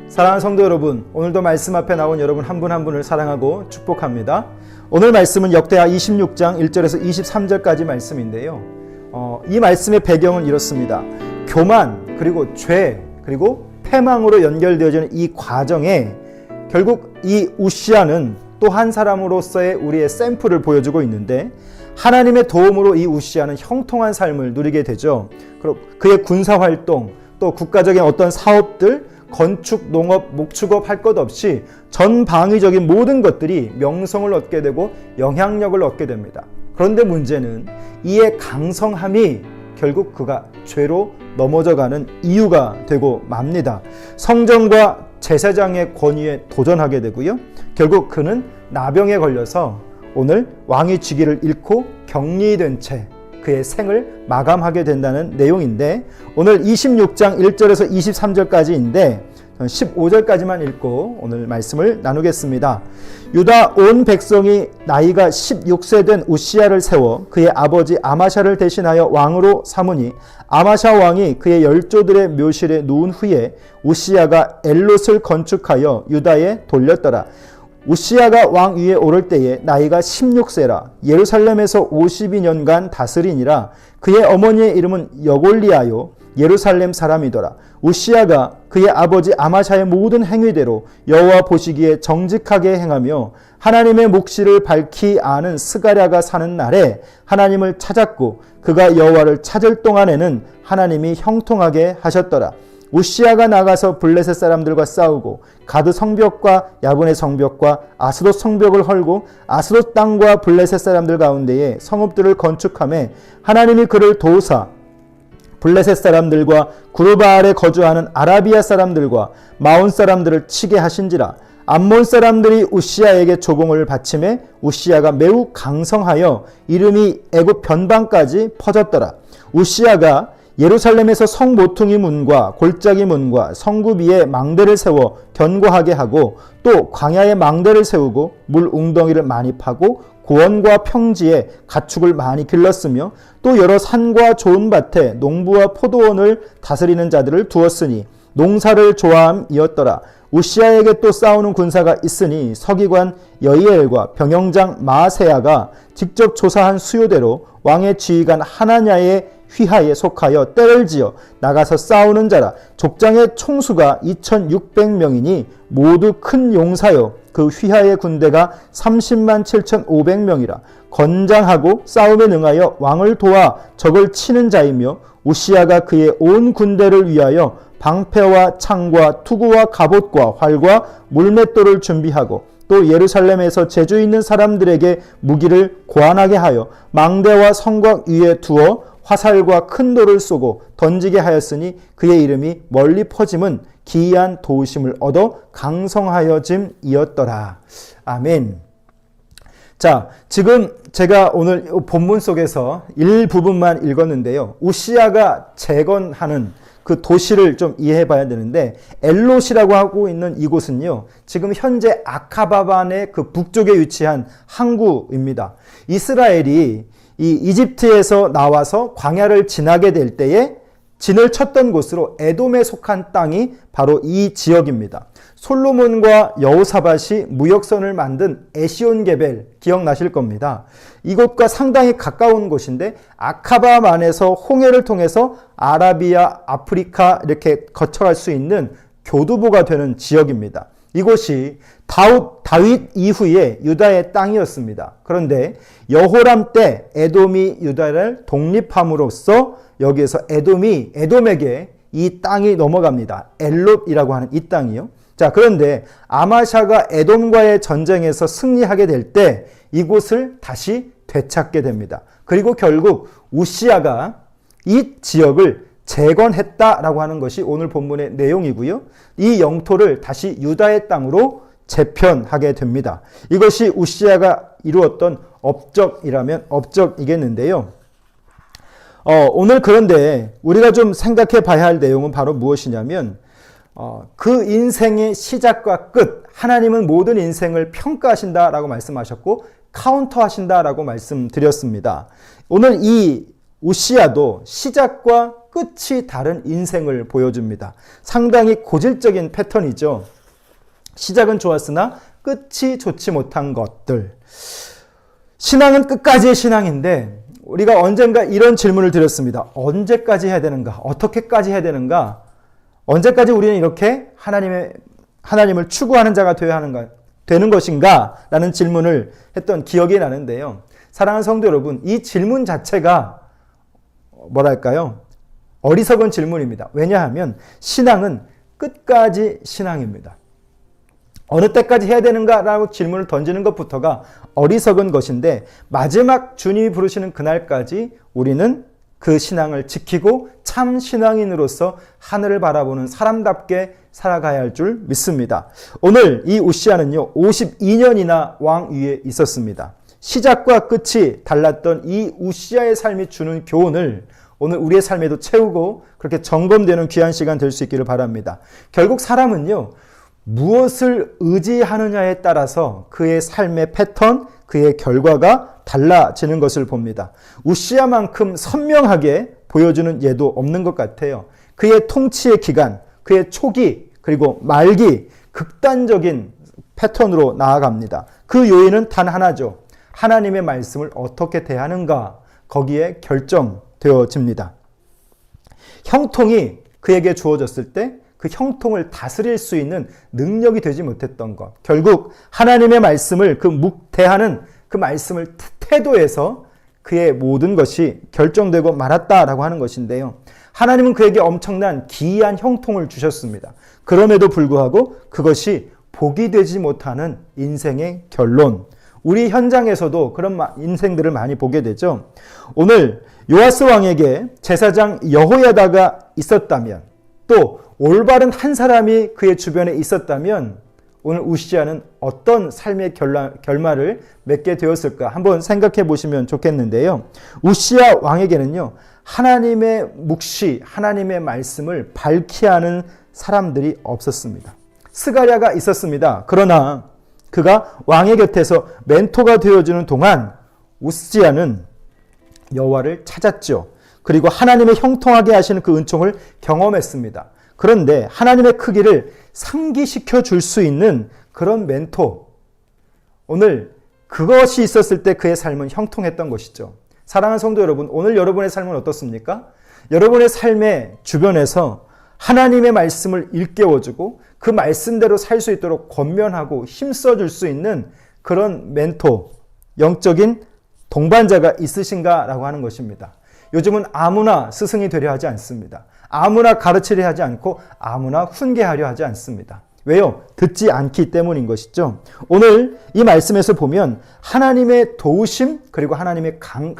사랑하는 성도 여러분, 오늘도 말씀 앞에 나온 여러분 한 분 한 분을 사랑하고 축복합니다. 오늘 말씀은 역대하 26장 1절에서 23절까지 말씀인데요. 이 말씀의 배경은 이렇습니다. 교만, 그리고 죄, 그리고 패망으로 연결되어지는 이 과정에 결국 이 우시아는 또 한 사람으로서의 우리의 샘플을 보여주고 있는데, 하나님의 도움으로 이 우시아는 형통한 삶을 누리게 되죠. 그리고 그의 군사활동, 또 국가적인 어떤 사업들, 건축, 농업, 목축업 할 것 없이 전방위적인 모든 것들이 명성을 얻게 되고 영향력을 얻게 됩니다. 그런데 문제는 이의 강성함이 결국 그가 죄로 넘어져가는 이유가 되고 맙니다. 성전과 제사장의 권위에 도전하게 되고요. 결국 그는 나병에 걸려서 오늘 왕의 직위를 잃고 격리된 채 그의 생을 마감하게 된다는 내용인데, 오늘 26장 1절에서 23절까지인데 15절까지만 읽고 오늘 말씀을 나누겠습니다. 유다 온 백성이 나이가 16세 된 우시아를 세워 그의 아버지 아마샤를 대신하여 왕으로 삼으니, 아마샤 왕이 그의 열조들의 묘실에 누운 후에 우시아가 엘롯을 건축하여 유다에 돌렸더라. 우시아가 왕 위에 오를 때에 나이가 16세라. 예루살렘에서 52년간 다스리니라. 그의 어머니의 이름은 여골리아요 예루살렘 사람이더라. 우시아가 그의 아버지 아마샤의 모든 행위대로 여호와 보시기에 정직하게 행하며 하나님의 묵시를 밝히 아는 스가랴가 사는 날에 하나님을 찾았고, 그가 여호와를 찾을 동안에는 하나님이 형통하게 하셨더라. 우시아가 나가서 블레셋 사람들과 싸우고 가드 성벽과 야분의 성벽과 아스돗 성벽을 헐고 아스돗 땅과 블레셋 사람들 가운데에 성읍들을 건축하며 하나님이 그를 도우사 블레셋 사람들과 구르바알에 거주하는 아라비아 사람들과 마온 사람들을 치게 하신지라. 암몬 사람들이 우시아에게 조공을 바치매 우시아가 매우 강성하여 이름이 애굽 변방까지 퍼졌더라. 우시아가 예루살렘에서 성 모퉁이 문과 골짜기 문과 성구비에 망대를 세워 견고하게 하고, 또 광야에 망대를 세우고 물 웅덩이를 많이 파고 고원과 평지에 가축을 많이 길렀으며, 또 여러 산과 좋은 밭에 농부와 포도원을 다스리는 자들을 두었으니 농사를 좋아함이었더라. 우시아에게 또 싸우는 군사가 있으니 서기관 여이엘과 병영장 마아세야가 직접 조사한 수요대로 왕의 지휘관 하나냐의 휘하에 속하여 떼를 지어 나가서 싸우는 자라. 족장의 총수가 2600명이니 모두 큰 용사여 그 휘하의 군대가 30만 7500명이라. 건장하고 싸움에 능하여 왕을 도와 적을 치는 자이며, 우시아가 그의 온 군대를 위하여 방패와 창과 투구와 갑옷과 활과 물맷돌을 준비하고, 또 예루살렘에서 재주 있는 사람들에게 무기를 고안하게 하여 망대와 성곽 위에 두어 화살과 큰 돌을 쏘고 던지게 하였으니 그의 이름이 멀리 퍼짐은 기이한 도우심을 얻어 강성하여짐이었더라. 아멘. 자, 지금 제가 오늘 본문 속에서 일부분만 읽었는데요. 우시아가 재건하는 그 도시를 좀 이해해 봐야 되는데, 엘롯이라고 하고 있는 이곳은요, 지금 현재 아카바반의 그 북쪽에 위치한 항구입니다. 이스라엘이 이 이집트에서 나와서 광야를 지나게 될 때에 진을 쳤던 곳으로 에돔에 속한 땅이 바로 이 지역입니다. 솔로몬과 여호사밧이 무역선을 만든 에시온게벨 기억나실 겁니다. 이곳과 상당히 가까운 곳인데, 아카바만에서 홍해를 통해서 아라비아, 아프리카 이렇게 거쳐갈 수 있는 교두보가 되는 지역입니다. 이곳이 다윗 이후에 유다의 땅이었습니다. 그런데 여호람 때 에돔이 유다를 독립함으로써 여기에서 에돔에게 이 땅이 넘어갑니다. 엘롯이라고 하는 이 땅이요. 자, 그런데 아마샤가 에돔과의 전쟁에서 승리하게 될 때 이곳을 다시 되찾게 됩니다. 그리고 결국 우시아가 이 지역을 재건했다라고 하는 것이 오늘 본문의 내용이고요. 이 영토를 다시 유다의 땅으로 재편하게 됩니다. 이것이 우시아가 이루었던 업적이라면 업적이겠는데요. 오늘 그런데 우리가 좀 생각해 봐야 할 내용은 바로 무엇이냐면, 그 인생의 시작과 끝, 하나님은 모든 인생을 평가하신다라고 말씀하셨고 카운터하신다라고 말씀드렸습니다. 오늘 이 우시아도 시작과 끝이 다른 인생을 보여줍니다. 상당히 고질적인 패턴이죠. 시작은 좋았으나 끝이 좋지 못한 것들. 신앙은 끝까지의 신앙인데 우리가 언젠가 이런 질문을 드렸습니다. 언제까지 해야 되는가? 어떻게까지 해야 되는가? 언제까지 우리는 이렇게 하나님을 추구하는 자가 되는 것인가? 라는 질문을 했던 기억이 나는데요. 사랑하는 성도 여러분, 이 질문 자체가 뭐랄까요? 어리석은 질문입니다. 왜냐하면 신앙은 끝까지 신앙입니다. 어느 때까지 해야 되는가라고 질문을 던지는 것부터가 어리석은 것인데 마지막 주님이 부르시는 그날까지 우리는 그 신앙을 지키고 참 신앙인으로서 하늘을 바라보는 사람답게 살아가야 할 줄 믿습니다. 오늘 이 우시야는요 52년이나 왕 위에 있었습니다. 시작과 끝이 달랐던 이 우시야의 삶이 주는 교훈을 오늘 우리의 삶에도 채우고 그렇게 점검되는 귀한 시간 될 수 있기를 바랍니다. 결국 사람은요 무엇을 의지하느냐에 따라서 그의 삶의 패턴, 그의 결과가 달라지는 것을 봅니다. 우시야만큼 선명하게 보여주는 예도 없는 것 같아요. 그의 통치의 기간, 그의 초기, 그리고 말기, 극단적인 패턴으로 나아갑니다. 그 요인은 단 하나죠. 하나님의 말씀을 어떻게 대하는가, 거기에 결정되어집니다. 형통이 그에게 주어졌을 때 그 형통을 다스릴 수 있는 능력이 되지 못했던 것. 결국 하나님의 말씀을 대하는 그 말씀을 태도에서 그의 모든 것이 결정되고 말았다라고 하는 것인데요. 하나님은 그에게 엄청난 기이한 형통을 주셨습니다. 그럼에도 불구하고 그것이 복이 되지 못하는 인생의 결론. 우리 현장에서도 그런 인생들을 많이 보게 되죠. 오늘 요아스 왕에게 제사장 여호야다가 있었다면 또 올바른 한 사람이 그의 주변에 있었다면 오늘 우시야는 어떤 삶의 결말을 맺게 되었을까 한번 생각해 보시면 좋겠는데요. 우시야 왕에게는요 하나님의 묵시, 하나님의 말씀을 밝히 하는 사람들이 없었습니다. 스가랴가 있었습니다. 그러나 그가 왕의 곁에서 멘토가 되어주는 동안 우시야는 여호와를 찾았죠. 그리고 하나님의 형통하게 하시는 그 은총을 경험했습니다. 그런데 하나님의 크기를 상기시켜 줄 수 있는 그런 멘토, 오늘 그것이 있었을 때 그의 삶은 형통했던 것이죠. 사랑하는 성도 여러분, 오늘 여러분의 삶은 어떻습니까? 여러분의 삶의 주변에서 하나님의 말씀을 일깨워주고 그 말씀대로 살 수 있도록 권면하고 힘써줄 수 있는 그런 멘토, 영적인 동반자가 있으신가라고 하는 것입니다. 요즘은 아무나 스승이 되려 하지 않습니다. 아무나 가르치려 하지 않고 아무나 훈계하려 하지 않습니다. 왜요? 듣지 않기 때문인 것이죠. 오늘 이 말씀에서 보면 하나님의 도우심 그리고 하나님의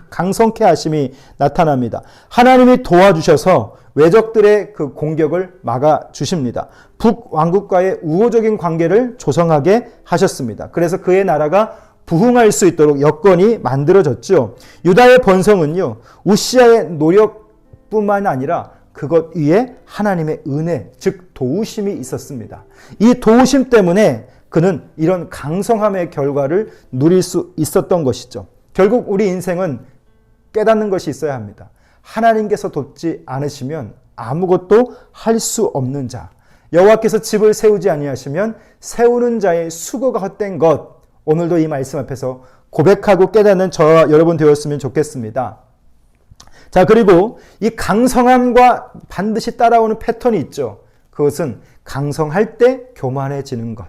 강성케 하심이 나타납니다. 하나님이 도와주셔서 외적들의 그 공격을 막아주십니다. 북왕국과의 우호적인 관계를 조성하게 하셨습니다. 그래서 그의 나라가 부흥할 수 있도록 여건이 만들어졌죠. 유다의 번성은요, 우시야의 노력뿐만 아니라 그것 위에 하나님의 은혜, 즉 도우심이 있었습니다. 이 도우심 때문에 그는 이런 강성함의 결과를 누릴 수 있었던 것이죠. 결국 우리 인생은 깨닫는 것이 있어야 합니다. 하나님께서 돕지 않으시면 아무것도 할 수 없는 자, 여호와께서 집을 세우지 아니하시면 세우는 자의 수고가 헛된 것, 오늘도 이 말씀 앞에서 고백하고 깨닫는 저와 여러분 되었으면 좋겠습니다. 자, 그리고 이 강성함과 반드시 따라오는 패턴이 있죠. 그것은 강성할 때 교만해지는 것.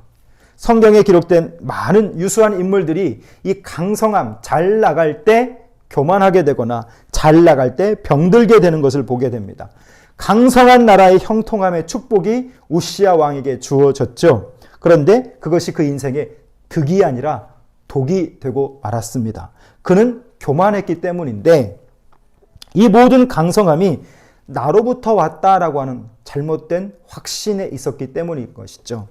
성경에 기록된 많은 유수한 인물들이 이 강성함, 잘 나갈 때 교만하게 되거나 잘 나갈 때 병들게 되는 것을 보게 됩니다. 강성한 나라의 형통함의 축복이 우시야 왕에게 주어졌죠. 그런데 그것이 그 인생의 득이 아니라 독이 되고 말았습니다. 그는 교만했기 때문인데 이 모든 강성함이 나로부터 왔다라고 하는 잘못된 확신에 있었기 때문인 것이죠.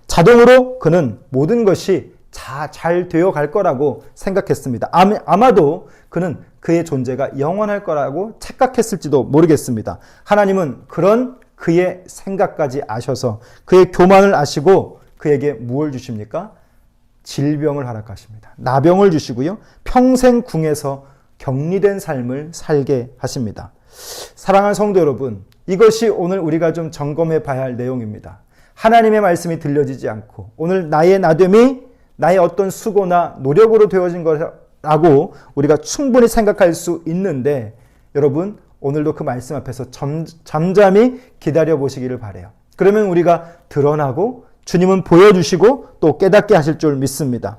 자동으로 그는 모든 것이 잘 되어 갈 거라고 생각했습니다. 아마도 그는 그의 존재가 영원할 거라고 착각했을지도 모르겠습니다. 하나님은 그런 그의 생각까지 아셔서 그의 교만을 아시고 그에게 무엇을 주십니까? 질병을 허락하십니다. 나병을 주시고요. 평생 궁에서 격리된 삶을 살게 하십니다. 사랑하는 성도 여러분, 이것이 오늘 우리가 좀 점검해 봐야 할 내용입니다. 하나님의 말씀이 들려지지 않고 오늘 나의 나됨이 나의 어떤 수고나 노력으로 되어진 거라고 우리가 충분히 생각할 수 있는데, 여러분 오늘도 그 말씀 앞에서 잠잠히 기다려 보시기를 바라요. 그러면 우리가 드러나고 주님은 보여주시고 또 깨닫게 하실 줄 믿습니다.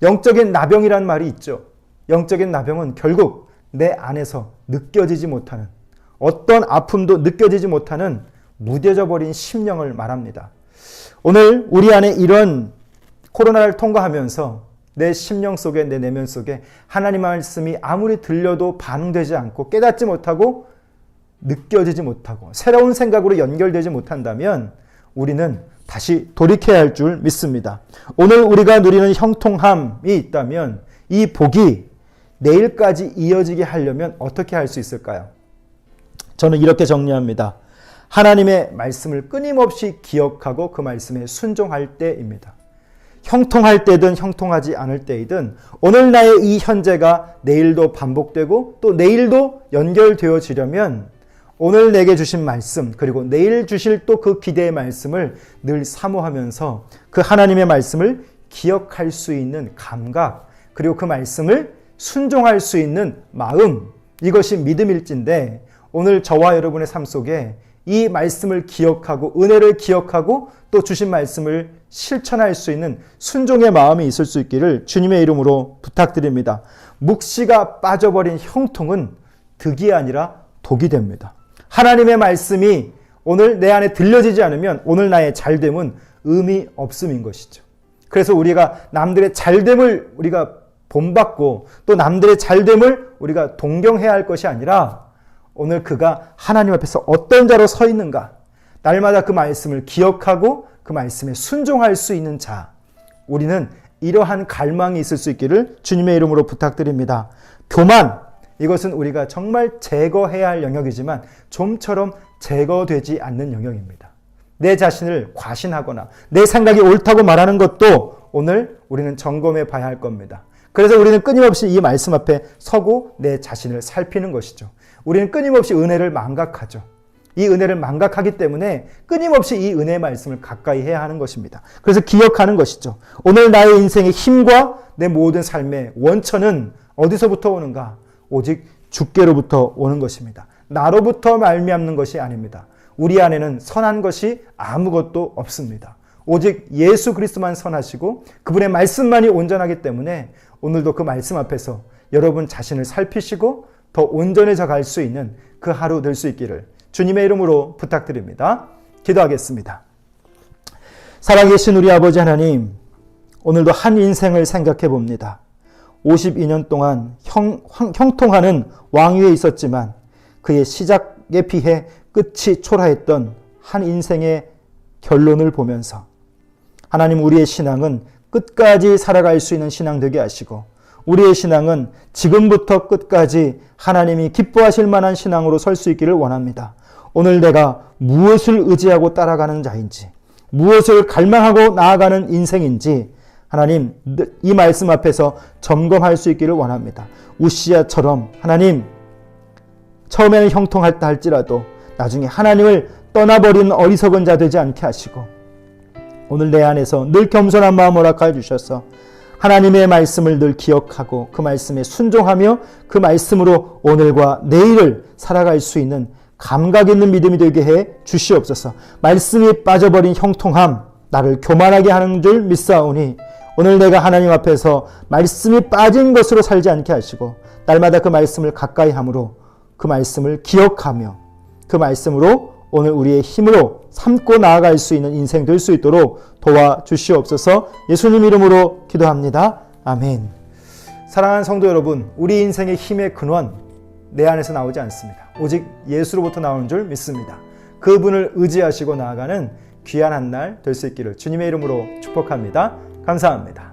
영적인 나병이란 말이 있죠. 영적인 나병은 결국 내 안에서 느껴지지 못하는, 어떤 아픔도 느껴지지 못하는 무뎌져 버린 심령을 말합니다. 오늘 우리 안에 이런 코로나를 통과하면서 내 심령 속에, 내 내면 속에 하나님 말씀이 아무리 들려도 반응되지 않고 깨닫지 못하고 느껴지지 못하고 새로운 생각으로 연결되지 못한다면 우리는 다시 돌이켜야 할 줄 믿습니다. 오늘 우리가 누리는 형통함이 있다면 이 복이 내일까지 이어지게 하려면 어떻게 할 수 있을까요? 저는 이렇게 정리합니다. 하나님의 말씀을 끊임없이 기억하고 그 말씀에 순종할 때입니다. 형통할 때든 형통하지 않을 때이든 오늘 나의 이 현재가 내일도 반복되고 또 내일도 연결되어지려면 오늘 내게 주신 말씀, 그리고 내일 주실 또 그 기대의 말씀을 늘 사모하면서 그 하나님의 말씀을 기억할 수 있는 감각, 그리고 그 말씀을 순종할 수 있는 마음, 이것이 믿음일진데, 오늘 저와 여러분의 삶 속에 이 말씀을 기억하고 은혜를 기억하고 또 주신 말씀을 실천할 수 있는 순종의 마음이 있을 수 있기를 주님의 이름으로 부탁드립니다. 묵시가 빠져버린 형통은 득이 아니라 독이 됩니다. 하나님의 말씀이 오늘 내 안에 들려지지 않으면 오늘 나의 잘됨은 의미 없음인 것이죠. 그래서 우리가 남들의 잘됨을 우리가 본받고 또 남들의 잘됨을 우리가 동경해야 할 것이 아니라 오늘 그가 하나님 앞에서 어떤 자로 서 있는가, 날마다 그 말씀을 기억하고 그 말씀에 순종할 수 있는 자, 우리는 이러한 갈망이 있을 수 있기를 주님의 이름으로 부탁드립니다. 교만, 이것은 우리가 정말 제거해야 할 영역이지만 좀처럼 제거되지 않는 영역입니다. 내 자신을 과신하거나 내 생각이 옳다고 말하는 것도 오늘 우리는 점검해 봐야 할 겁니다. 그래서 우리는 끊임없이 이 말씀 앞에 서고 내 자신을 살피는 것이죠. 우리는 끊임없이 은혜를 망각하죠. 이 은혜를 망각하기 때문에 끊임없이 이 은혜의 말씀을 가까이 해야 하는 것입니다. 그래서 기억하는 것이죠. 오늘 나의 인생의 힘과 내 모든 삶의 원천은 어디서부터 오는가? 오직 주께로부터 오는 것입니다. 나로부터 말미암는 것이 아닙니다. 우리 안에는 선한 것이 아무것도 없습니다. 오직 예수 그리스도만 선하시고 그분의 말씀만이 온전하기 때문에 오늘도 그 말씀 앞에서 여러분 자신을 살피시고 더 온전해져 갈 수 있는 그 하루 될 수 있기를 주님의 이름으로 부탁드립니다. 기도하겠습니다. 살아계신 우리 아버지 하나님, 오늘도 한 인생을 생각해 봅니다. 52년 동안 형통하는 왕위에 있었지만 그의 시작에 비해 끝이 초라했던 한 인생의 결론을 보면서 하나님, 우리의 신앙은 끝까지 살아갈 수 있는 신앙 되게 하시고 우리의 신앙은 지금부터 끝까지 하나님이 기뻐하실 만한 신앙으로 설 수 있기를 원합니다. 오늘 내가 무엇을 의지하고 따라가는 자인지, 무엇을 갈망하고 나아가는 인생인지 하나님, 이 말씀 앞에서 점검할 수 있기를 원합니다. 우시야처럼 하나님, 처음에는 형통했다 할지라도 나중에 하나님을 떠나버리는 어리석은 자 되지 않게 하시고 오늘 내 안에서 늘 겸손한 마음 허락하여 주셔서 하나님의 말씀을 늘 기억하고 그 말씀에 순종하며 그 말씀으로 오늘과 내일을 살아갈 수 있는 감각 있는 믿음이 되게 해 주시옵소서. 말씀이 빠져버린 형통함, 나를 교만하게 하는 줄 믿사오니 오늘 내가 하나님 앞에서 말씀이 빠진 것으로 살지 않게 하시고 날마다 그 말씀을 가까이 함으로 그 말씀을 기억하며 그 말씀으로 오늘 우리의 힘으로 삼고 나아갈 수 있는 인생 될 수 있도록 도와주시옵소서. 예수님 이름으로 기도합니다. 아멘. 사랑하는 성도 여러분, 우리 인생의 힘의 근원 내 안에서 나오지 않습니다. 오직 예수로부터 나오는 줄 믿습니다. 그분을 의지하시고 나아가는 귀한 한 날 될 수 있기를 주님의 이름으로 축복합니다. 감사합니다.